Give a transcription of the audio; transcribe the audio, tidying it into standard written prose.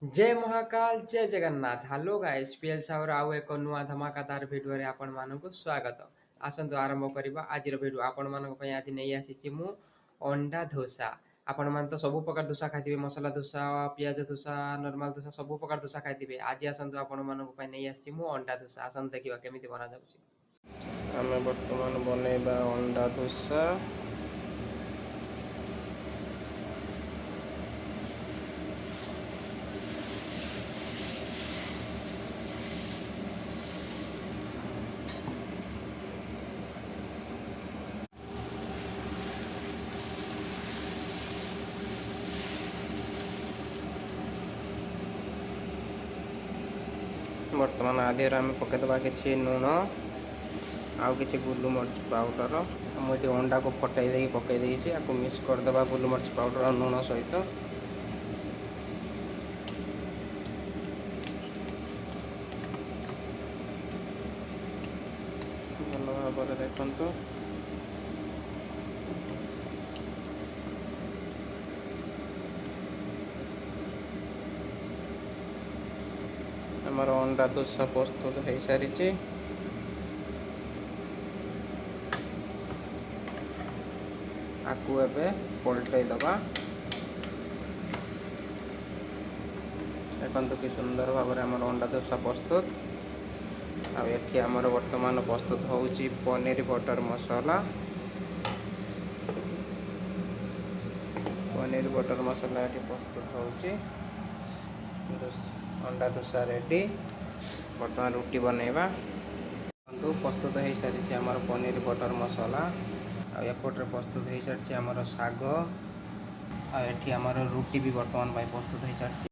जय महाकाल जय Jagannath hello guys PL सावर आउ एक नुआ धमाकादार भिडियो रे आपण मानक स्वागत आसंतु आरंभ करबा आजिर भिडियो आपण मानक पय आज नै आसीछि मु अंडा डोसा आपण मान तो सब प्रकार डोसा खाइथिबे मसाला डोसा प्याज डोसा नॉर्मल डोसा सब प्रकार डोसा खाइथिबे आज आसंतु आपण मानक पय नै आसीछि मु अंडा डोसा आसंतु देखिबा केमिति बना जाउछि आमे वर्तमान बनेबा अंडा डोसा। वर्तमान आधे आम पकईदबा कि लुण आउ कि गोलमरीच पाउडर मुझे अंडा को फटाई दे पकई आपको मिक्स करदे गोलमरीच पाउडर और लुण सहित भल भाव देखु आमर अंडा डोसा प्रस्तुत हो सारी आपको एबे पलटई दबा देखो कि सुंदर भाव में आमर अंडा डोसा प्रस्तुत आमर वर्तमान प्रस्तुत होउची पनीर बटर मसाला ये प्रस्तुत होउची अंडा डोसा रेडी बर्तमान रुटी बनैबा प्रस्तुत हो सारी आमर पनीर बटर मसाला एपटे प्रस्तुत हो सारी आमर साग आमर रुटी भी वर्तमान प्रस्तुत हो सारी।